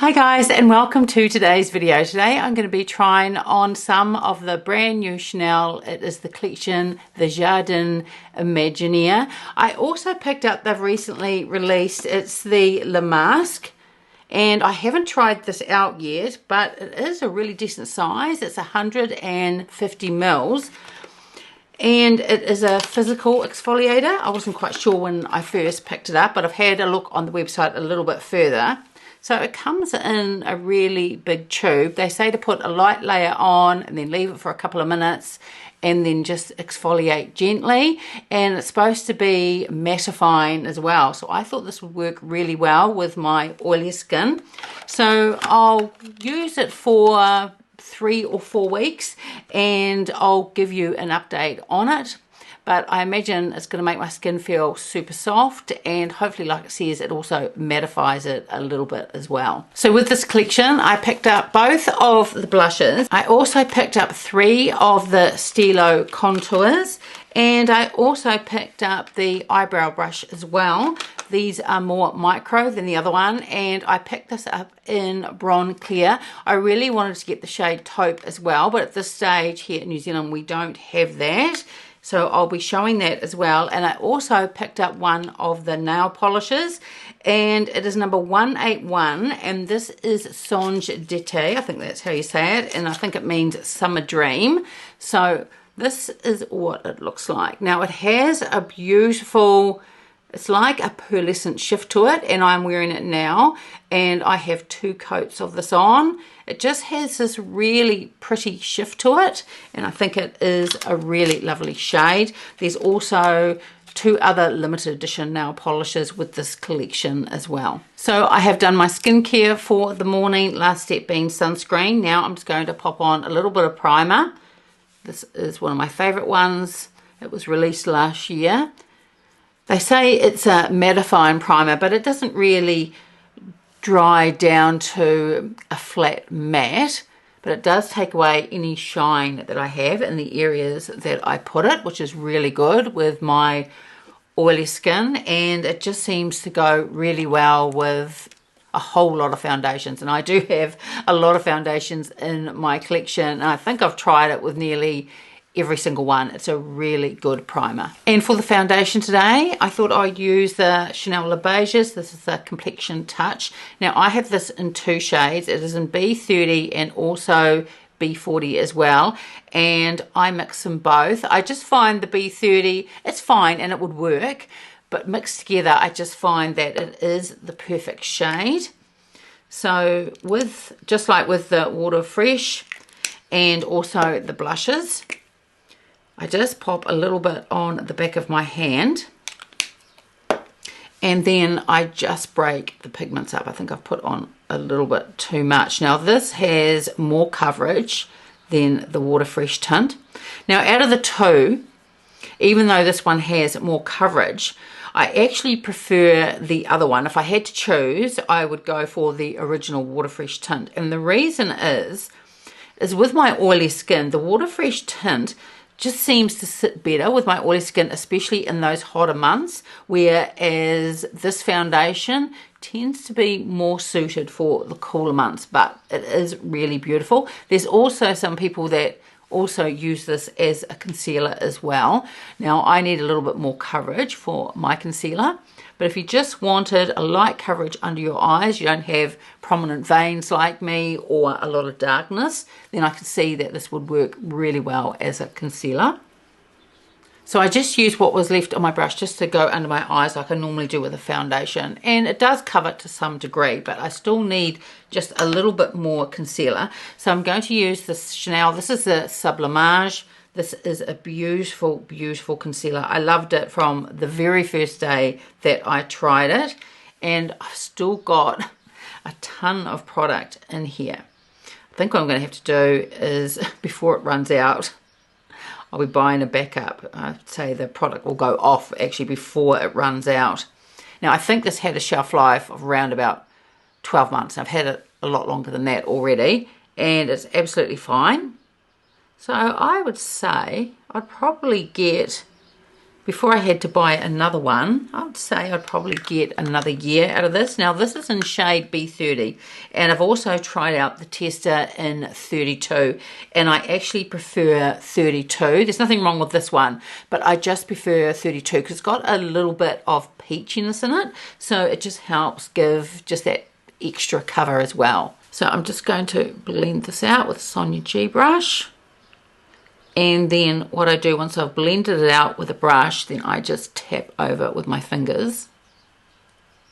Hi guys, and welcome to today's video. Today I'm going to be trying on some of the brand new Chanel. It is the collection, the Jardin Imaginaire. I also picked up, they've recently released, it's the Masque. And I haven't tried this out yet, but it is a really decent size. It's 150 mils. And it is a physical exfoliator. I wasn't quite sure when I first picked it up, but I've had a look on the website a little bit further. So it comes in a really big tube. They say to put a light layer on and then leave it for a couple of minutes and then just exfoliate gently. And it's supposed to be mattifying as well. So I thought this would work really well with my oily skin. So I'll use it for 3 or 4 weeks and I'll give you an update on it. But I imagine it's going to make my skin feel super soft, and hopefully, like it says, it also mattifies it a little bit as well. So with this collection, I picked up both of the blushes. I also picked up 3 of the Stylo contours, and I also picked up the eyebrow brush as well. These are more micro than the other one, and I picked this up in Brun Claire. I really wanted to get the shade taupe as well, but at this stage here in New Zealand, we don't have that. So I'll be showing that as well. And I also picked up one of the nail polishes, and it is number 181, and this is Songe d'été. I think that's how you say it, and I think it means summer dream. So this is what it looks like. Now it has a beautiful, it's like a pearlescent shift to it, and I'm wearing it now, and I have 2 coats of this on. It just has this really pretty shift to it, and I think it is a really lovely shade. There's also 2 other limited edition nail polishes with this collection as well. So I have done my skincare for the morning, last step being sunscreen. Now I'm just going to pop on a little bit of primer. This is one of my favorite ones. It was released last year. They say it's a mattifying primer, but it doesn't really dry down to a flat matte, but it does take away any shine that I have in the areas that I put it, which is really good with my oily skin, and it just seems to go really well with a whole lot of foundations. And I do have a lot of foundations in my collection, and I think I've tried it with nearly every single one. It's a really good primer. And for the foundation today, I thought I'd use the Chanel L'eau Beiges. This is the Complexion Touch. Now I have this in 2 shades. It is in B30 and also B40 as well, and I mix them both. I just find the B30, it's fine and it would work, but mixed together I just find that it is the perfect shade. So with, just like with the Water Fresh and also the blushes, I just pop a little bit on the back of my hand, and then I just break the pigments up. I think I've put on a little bit too much. Now this has more coverage than the Water Fresh tint. Now out of the 2, even though this one has more coverage, I actually prefer the other one. If I had to choose, I would go for the original Water Fresh tint. And the reason is with my oily skin, the Water Fresh tint just seems to sit better with my oily skin, especially in those hotter months, whereas this foundation tends to be more suited for the cooler months, but it is really beautiful. There's also some people that also use this as a concealer as well. Now I need a little bit more coverage for my concealer, but if you just wanted a light coverage under your eyes, you don't have prominent veins like me or a lot of darkness, then I could see that this would work really well as a concealer. So I just used what was left on my brush just to go under my eyes like I normally do with a foundation, and it does cover it to some degree, but I still need just a little bit more concealer. So I'm going to use this Chanel, this is the Sublimage. This is a beautiful, beautiful concealer. I loved it from the very first day that I tried it, and I've still got a ton of product in here. I think what I'm going to have to do is, before it runs out, I'll be buying a backup. I'd say the product will go off actually before it runs out. Now I think this had a shelf life of around about 12 months. I've had it a lot longer than that already, and it's absolutely fine. So I would say I'd probably get before I had to buy another one, I'd say I'd probably get another year out of this. Now this is in shade B30, and I've also tried out the tester in 32, and I actually prefer 32. There's nothing wrong with this one, but I just prefer 32 because it's got a little bit of peachiness in it, so it just helps give just that extra cover as well. So I'm just going to blend this out with Sonia G brush. And then what I do once I've blended it out with a brush, then I just tap over it with my fingers.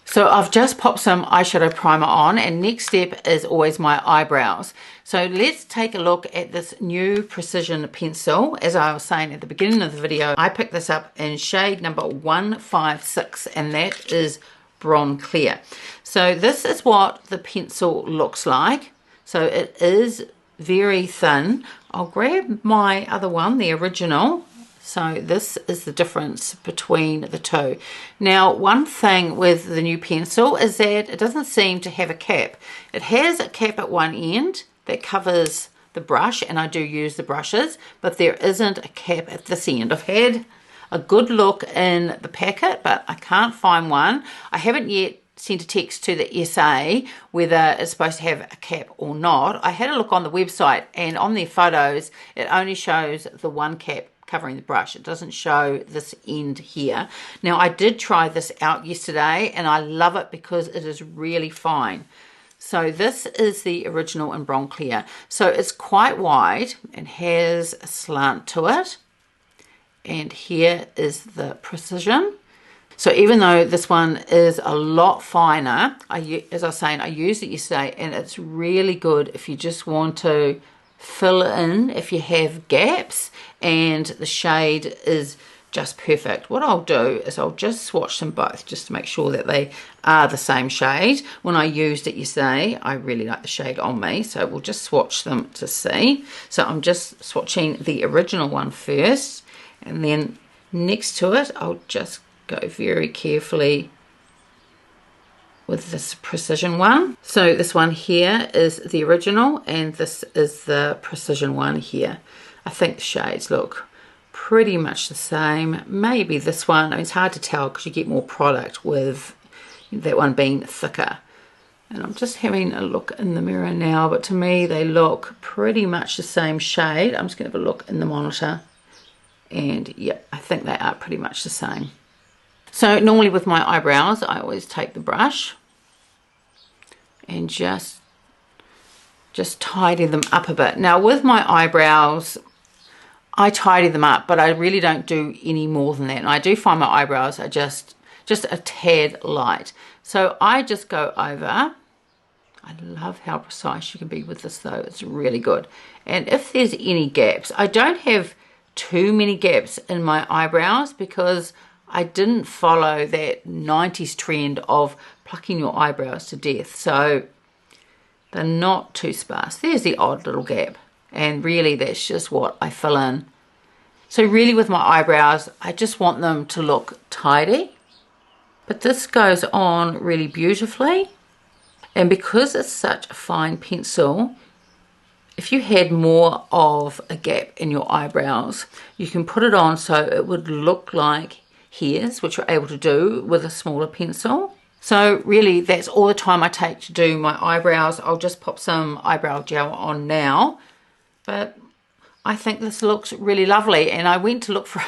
So I've just popped some eyeshadow primer on, and next step is always my eyebrows. So let's take a look at this new Precision pencil. As I was saying at the beginning of the video, I picked this up in shade number 156, and that is Brun Claire. So this is what the pencil looks like. So it is very thin. I'll grab my other one, the original. So this is the difference between the two. Now, one thing with the new pencil is that it doesn't seem to have a cap. It has a cap at one end that covers the brush, and I do use the brushes, but there isn't a cap at this end. I've had a good look in the packet, but I can't find one. I haven't yet sent a text to the SA whether it's supposed to have a cap or not. I had a look on the website, and on their photos it only shows the one cap covering the brush. It doesn't show this end here. Now I did try this out yesterday, and I love it because it is really fine. So this is the original in Brun Claire. So it's quite wide and has a slant to it, and here is the Precision. So even though this one is a lot finer, as I was saying, I used it yesterday, and it's really good if you just want to fill in if you have gaps, and the shade is just perfect. What I'll do is I'll just swatch them both just to make sure that they are the same shade. When I used it yesterday, I really like the shade on me, so we'll just swatch them to see. So I'm just swatching the original one first, and then next to it I'll just go very carefully with this Precision one. So this one here is the original, and this is the Precision one here. I think the shades look pretty much the same. Maybe this one, I mean, it's hard to tell because you get more product with that one being thicker. And I'm just having a look in the mirror now, but to me they look pretty much the same shade. I'm just going to have a look in the monitor, and yeah, I think they are pretty much the same. So normally with my eyebrows, I always take the brush and just tidy them up a bit. Now with my eyebrows, I tidy them up, but I really don't do any more than that. And I do find my eyebrows are just a tad light. So I just go over. I love how precise you can be with this though. It's really good. And if there's any gaps, I don't have too many gaps in my eyebrows because I didn't follow that 90s trend of plucking your eyebrows to death. So they're not too sparse. There's the odd little gap. And really that's just what I fill in. So really with my eyebrows, I just want them to look tidy. But this goes on really beautifully. And because it's such a fine pencil, if you had more of a gap in your eyebrows, you can put it on so it would look like hairs, which you're able to do with a smaller pencil. So really that's all the time I take to do my eyebrows. I'll just pop some eyebrow gel on now, but I think this looks really lovely, and I went to look for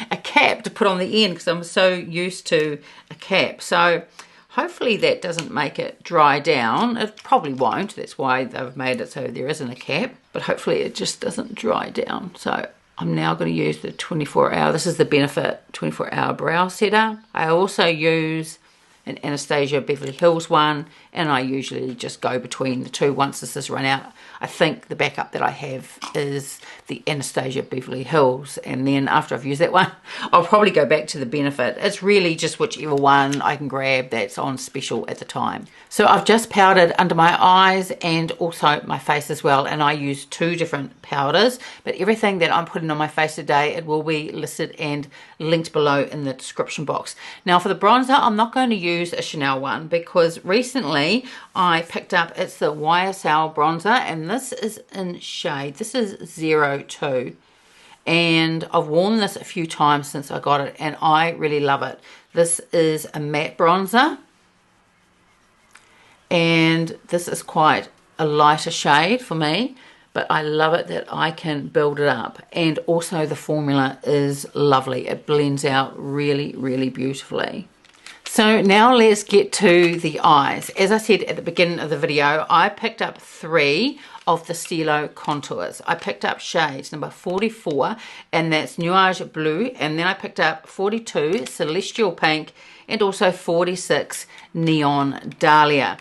a cap to put on the end because I'm so used to a cap. So hopefully that doesn't make it dry down. It probably won't, that's why they've made it so there isn't a cap, but hopefully it just doesn't dry down. So I'm now going to use the 24-hour, this is the Benefit 24-hour brow setter. I also use an Anastasia Beverly Hills one, and I usually just go between the two once this is run out. I think the backup that I have is the Anastasia Beverly Hills, and then after I've used that one, I'll probably go back to the Benefit. It's really just whichever one I can grab that's on special at the time. So I've just powdered under my eyes and also my face as well, and I use two different powders, but everything that I'm putting on my face today, it will be listed and linked below in the description box. Now for the bronzer, I'm not going to use a Chanel one because recently I picked up, it's the YSL bronzer, and this is in shade, this is 02, and I've worn this a few times since I got it, and I really love it. This is a matte bronzer, and this is quite a lighter shade for me, but I love it that I can build it up. And also the formula is lovely. It blends out really, really beautifully. So now let's get to the eyes. As I said at the beginning of the video, I picked up 3 of the Stylo contours. I picked up shades number 44, and that's Nuage Blue, and then I picked up 42 Celestial Pink, and also 46 Neon Dahlia.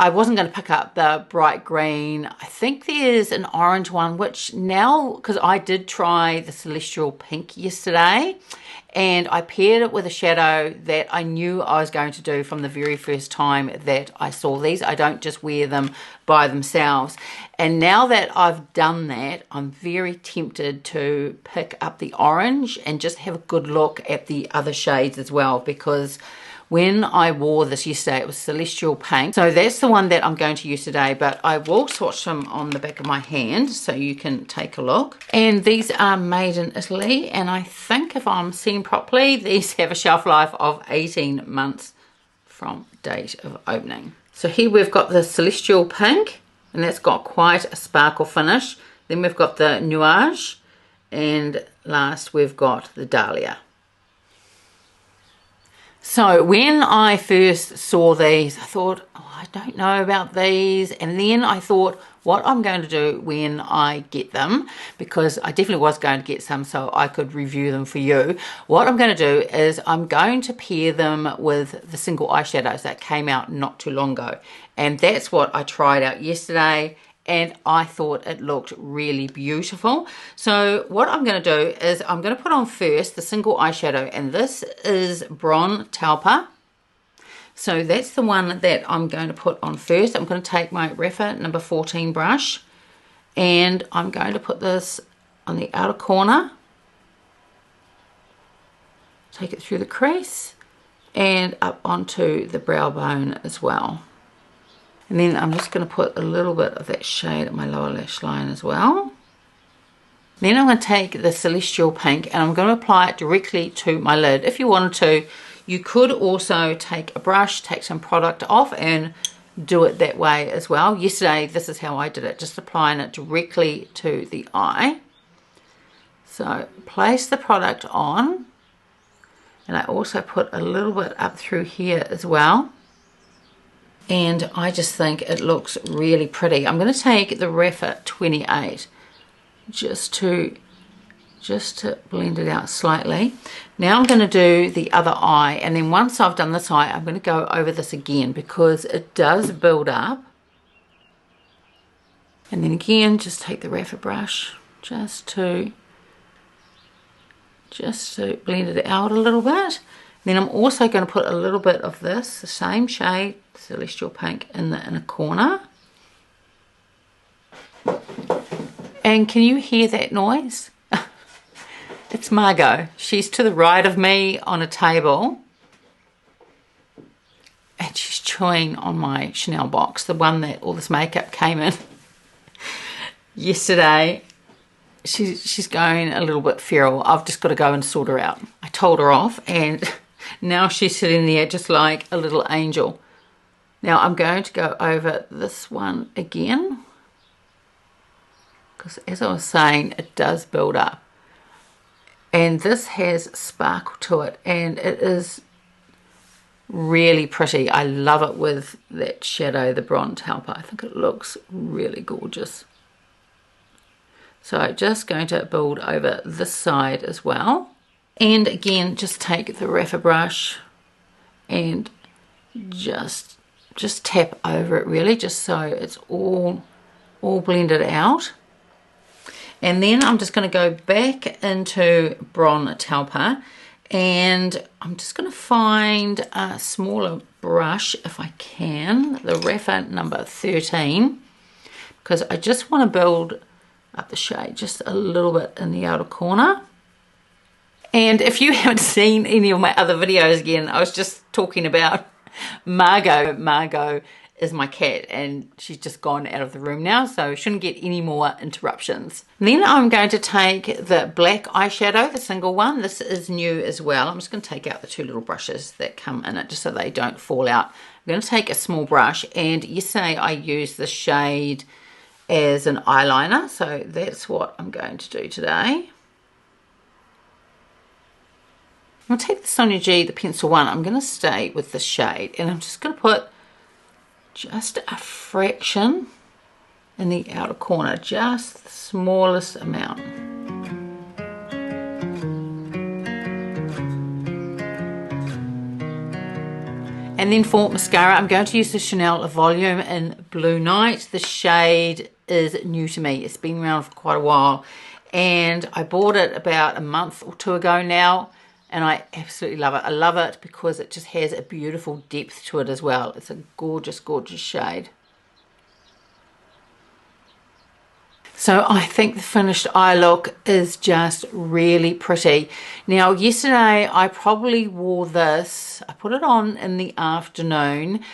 I wasn't going to pick up the bright green. I think there's an orange one, which now, because I did try the Celestial Pink yesterday, and I paired it with a shadow that I knew I was going to do from the very first time that I saw these. I don't just wear them by themselves. And now that I've done that, I'm very tempted to pick up the orange and just have a good look at the other shades as well, because when I wore this yesterday, it was Celestial Pink. So that's the one that I'm going to use today, but I will swatch them on the back of my hand so you can take a look. And these are made in Italy, and I think if I'm seeing properly, these have a shelf life of 18 months from date of opening. So here we've got the Celestial Pink, and that's got quite a sparkle finish. Then we've got the Nuage, and last we've got the Dahlia. So when I first saw these, I thought, oh, I don't know about these. And then I thought, what I'm going to do when I get them, because I definitely was going to get some so I could review them for you. What I'm going to do is I'm going to pair them with the single eyeshadows that came out not too long ago. And that's what I tried out yesterday, and I thought it looked really beautiful. So what I'm going to do is I'm going to put on first the single eyeshadow, and this is Brun Claire. So that's the one that I'm going to put on first. I'm going to take my Rapha number 14 brush, and I'm going to put this on the outer corner, take it through the crease and up onto the brow bone as well. And then I'm just going to put a little bit of that shade at my lower lash line as well. Then I'm going to take the Celestial Pink and I'm going to apply it directly to my lid. If you wanted to, you could also take a brush, take some product off and do it that way as well. Yesterday, this is how I did it, just applying it directly to the eye. So place the product on, and I also put a little bit up through here as well. And I just think it looks really pretty. I'm going to take the Rapha 28 just to blend it out slightly. Now I'm going to do the other eye, and then once I've done this eye, I'm going to go over this again because it does build up. And then again, just take the Rapha brush just to blend it out a little bit. Then I'm also going to put a little bit of this, the same shade, Celestial Pink, in the inner corner. And can you hear that noise? It's Margot. She's to the right of me on a table, and she's chewing on my Chanel box, the one that all this makeup came in yesterday. She's going a little bit feral. I've just got to go and sort her out. I told her off, and now she's sitting there just like a little angel. Now I'm going to go over this one again, because as I was saying, it does build up. And this has sparkle to it, and it is really pretty. I love it with that shadow, the Brun Claire. I think it looks really gorgeous. So just going to build over this side as well. And again, just take the Rapha brush and just tap over it really, just so it's all blended out. And then I'm just going to go back into Brun Claire, and I'm just going to find a smaller brush if I can, the Rapha number 13, because I just want to build up the shade just a little bit in the outer corner. And if you haven't seen any of my other videos, again, I was just talking about Margot. Margot is my cat, and she's just gone out of the room now, so shouldn't get any more interruptions. Then I'm going to take the black eyeshadow, the single one. This is new as well. I'm just going to take out the two little brushes that come in it just so they don't fall out. I'm going to take a small brush, and yesterday I used the shade as an eyeliner, so that's what I'm going to do today. I'm going to take the Sonia G, the pencil one. I'm going to stay with the shade, and I'm just going to put just a fraction in the outer corner, just the smallest amount. And then for mascara, I'm going to use the Chanel Volume in Blue Night. The shade is new to me. It's been around for quite a while, and I bought it about a month or two ago now, and I absolutely love it. I love it because it just has a beautiful depth to it as well. It's a gorgeous, gorgeous shade. So I think the finished eye look is just really pretty. Now, yesterday I probably wore this. I put it on in the afternoon,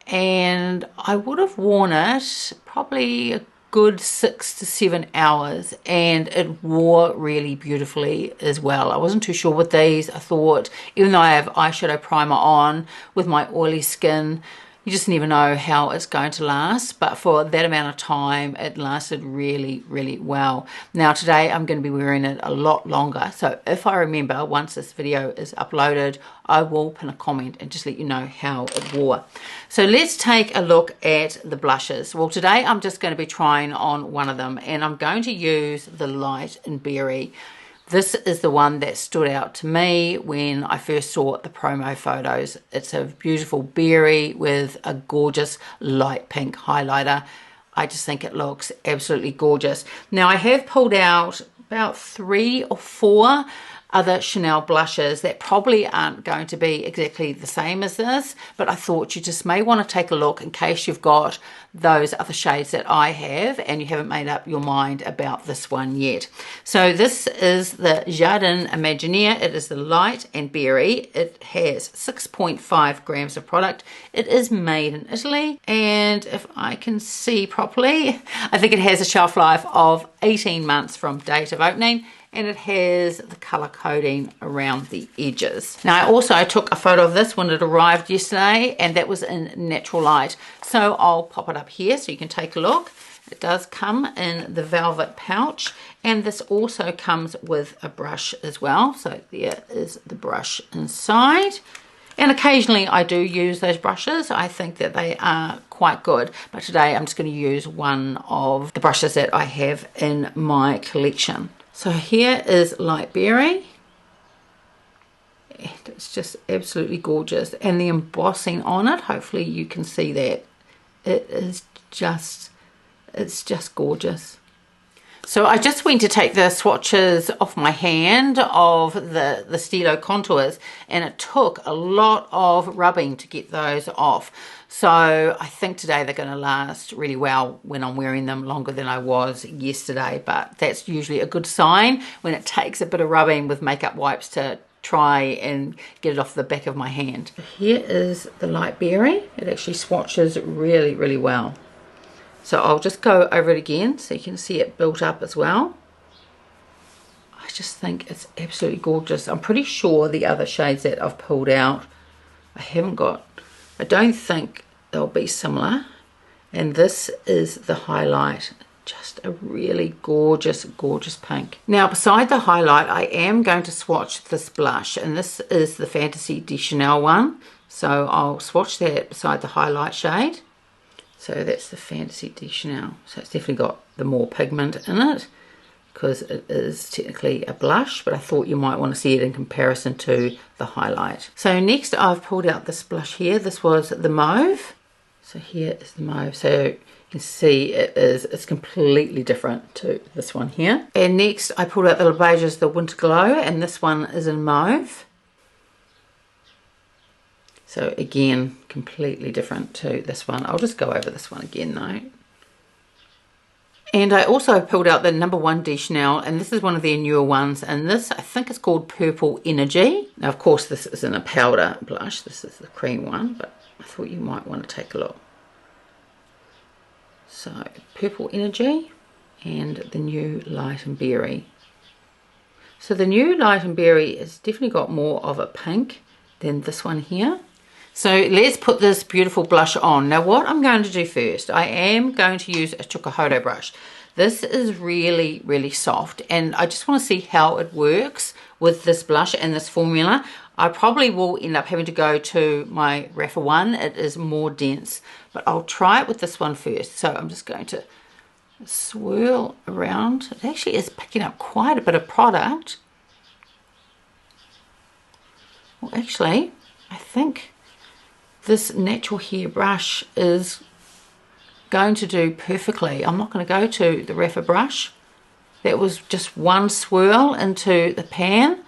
and I would have worn it probably a good 6 to 7 hours, and it wore really beautifully as well. I wasn't too sure with these. I thought, even though I have eyeshadow primer on with my oily skin, you just never know how it's going to last, but for that amount of time it lasted really, really well. Now today I'm going to be wearing it a lot longer, so if I remember, once this video is uploaded, I will pin a comment and just let you know how it wore. So let's take a look at the blushes. Well, today I'm just going to be trying on one of them, and I'm going to use the Light and Berry. This is the one that stood out to me when I first saw the promo photos. It's a beautiful berry with a gorgeous light pink highlighter. I just think it looks absolutely gorgeous. Now, I have pulled out about 3 or 4 other Chanel blushes that probably aren't going to be exactly the same as this, but I thought you just may want to take a look in case you've got those other shades that I have and you haven't made up your mind about this one yet. So this is the Jardin Imaginaire. It is the Light and Berry. It has 6.5 grams of product. It is made in Italy, and if I can see properly, I think it has a shelf life of 18 months from date of opening, and it has the color coding around the edges. Now, I also took a photo of this when it arrived yesterday, and that was in natural light. So I'll pop it up here so you can take a look. It does come in the velvet pouch, and this also comes with a brush as well. So there is the brush inside. And occasionally I do use those brushes. I think that they are quite good. But today I'm just going to use one of the brushes that I have in my collection. So here is Light Berry, and it's just absolutely gorgeous, and the embossing on it, hopefully you can see that, it's just gorgeous. So I just went to take the swatches off my hand of the Stylo contours, and it took a lot of rubbing to get those off. So I think today they're going to last really well when I'm wearing them longer than I was yesterday, but that's usually a good sign when it takes a bit of rubbing with makeup wipes to try and get it off the back of my hand. Here is the Light Berry. It actually swatches really, really well. So I'll just go over it again so you can see it built up as well. I just think it's absolutely gorgeous. I'm pretty sure the other shades that I've pulled out, I don't think they'll be similar. And this is the highlight. Just a really gorgeous, gorgeous pink. Now, beside the highlight, I am going to swatch this blush. And this is the Fantasy de Chanel one. So I'll swatch that beside the highlight shade. So that's the Fantasy de Chanel. So it's definitely got the more pigment in it, because it is technically a blush, but I thought you might want to see it in comparison to the highlight. So next I've pulled out this blush here. This was the Mauve. So here is the Mauve. So you can see it's completely different to this one here. And next I pulled out the Beiges, the Winter Glow, and this one is in Mauve. So again, completely different to this one. I'll just go over this one again though. And I also pulled out the number 1 de Chanel, and this is one of their newer ones, and this I think is called Purple Energy. Now of course this is in a powder blush, this is the cream one, but I thought you might want to take a look. So Purple Energy and the new Light and Berry. So the new Light and Berry has definitely got more of a pink than this one here. So let's put this beautiful blush on. Now what I'm going to do first, I am going to use a Chukuhodo brush. This is really, really soft, and I just want to see how it works with this blush and this formula. I probably will end up having to go to my Rapha one. It is more dense, but I'll try it with this one first. So I'm just going to swirl around. It actually is picking up quite a bit of product. Well, actually, I think this natural hair brush is going to do perfectly. I'm not going to go to the Rapha brush. That was just one swirl into the pan.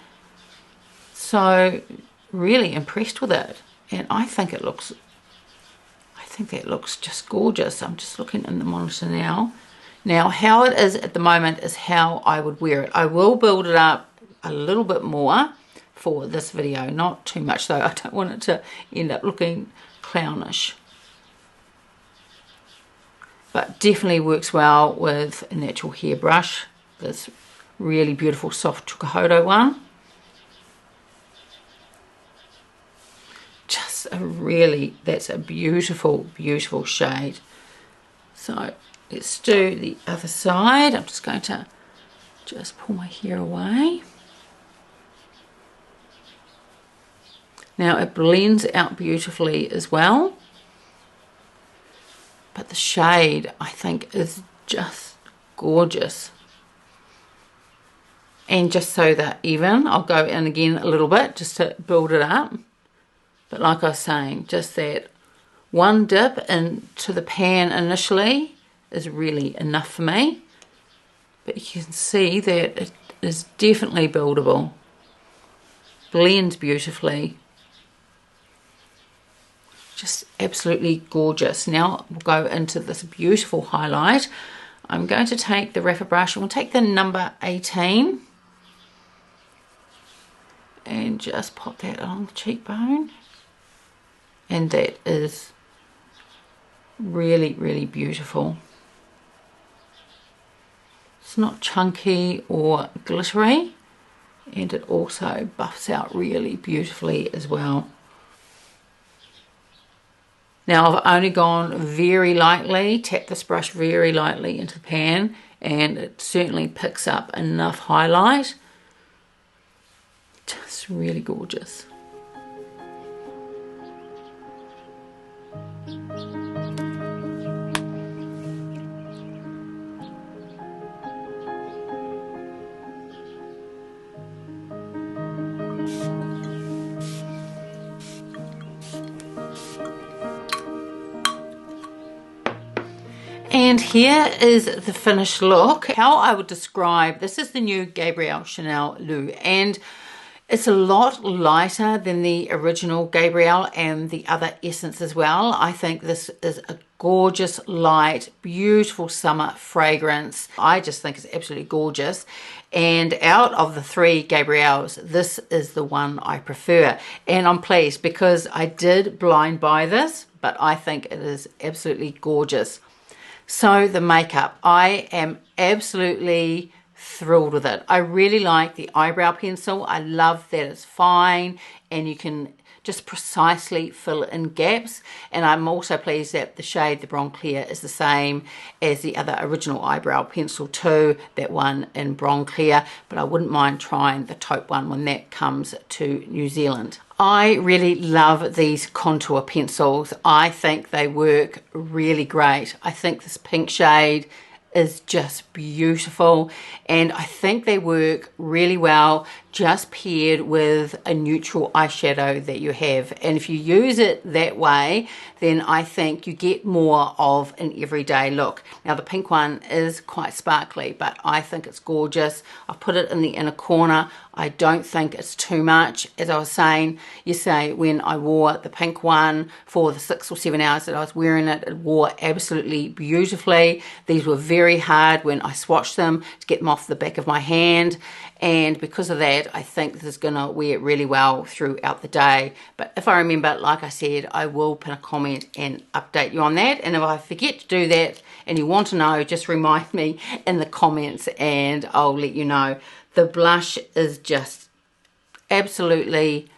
So really impressed with it. And I think that looks just gorgeous. I'm just looking in the monitor now. Now how it is at the moment is how I would wear it. I will build it up a little bit more for this video. Not too much though. I don't want it to end up looking clownish. But definitely works well with a natural hair brush. This really beautiful soft Chukuhodo one. Just a really, that's a beautiful, beautiful shade. So let's do the other side. I'm just going to just pull my hair away. Now it blends out beautifully as well. But the shade, I think, is just gorgeous. And just so that even, I'll go in again a little bit just to build it up. But like I was saying, just that one dip into the pan initially is really enough for me. But you can see that it is definitely buildable. Blends beautifully. Just absolutely gorgeous. Now we'll go into this beautiful highlight. I'm going to take the Rapha brush and we'll take the number 18 and just pop that along the cheekbone. And that is really, really beautiful. It's not chunky or glittery, and it also buffs out really beautifully as well. Now I've only gone very lightly, tapped this brush very lightly into the pan, and it certainly picks up enough highlight. Just really gorgeous. And here is the finished look. How I would describe, this is the new Gabrielle Chanel L'eau, and it's a lot lighter than the original Gabrielle and the other essence as well. I think this is a gorgeous, light, beautiful summer fragrance. I just think it's absolutely gorgeous. And out of the three Gabrielles, this is the one I prefer. And I'm pleased because I did blind buy this, but I think it is absolutely gorgeous. So the makeup, I am absolutely thrilled with it. I really like the eyebrow pencil. I love that it's fine and you can just precisely fill in gaps. And I'm also pleased that the shade, the Brun Claire, is the same as the other original eyebrow pencil too, that one in Brun Claire. But I wouldn't mind trying the taupe one when that comes to New Zealand. I really love these contour pencils. I think they work really great. I think this pink shade is just beautiful, and I think they work really well just paired with a neutral eyeshadow that you have. And if you use it that way, then I think you get more of an everyday look. Now the pink one is quite sparkly, but I think it's gorgeous. I've put it in the inner corner. I don't think it's too much. As I was saying yesterday, when I wore the pink one for the 6 or 7 hours that I was wearing it, it wore absolutely beautifully. These were very hard when I swatched them to get them off the back of my hand, and because of that that, I think this is going to wear really well throughout the day. But if I remember, like I said, I will pin a comment and update you on that. And if I forget to do that and you want to know, just remind me in the comments and I'll let you know. The blush is just absolutely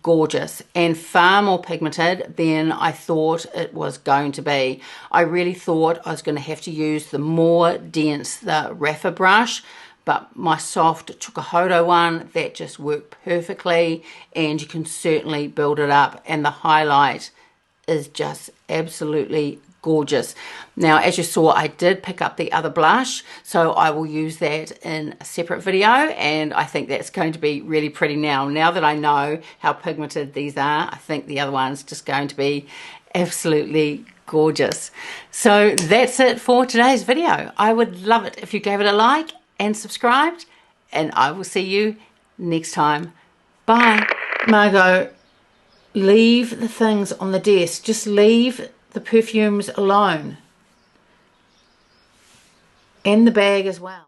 gorgeous and far more pigmented than I thought it was going to be. I really thought I was going to have to use the more dense, the Rapha brush, but my soft Chukahodo one, that just worked perfectly, and you can certainly build it up, and the highlight is just absolutely gorgeous. Now, as you saw, I did pick up the other blush, so I will use that in a separate video, and I think that's going to be really pretty now. Now that I know how pigmented these are, I think the other one's just going to be absolutely gorgeous. So that's it for today's video. I would love it if you gave it a like and subscribed, and I will see you next time. Bye. Margot, leave the things on the desk. Just leave the perfumes alone, and the bag as well.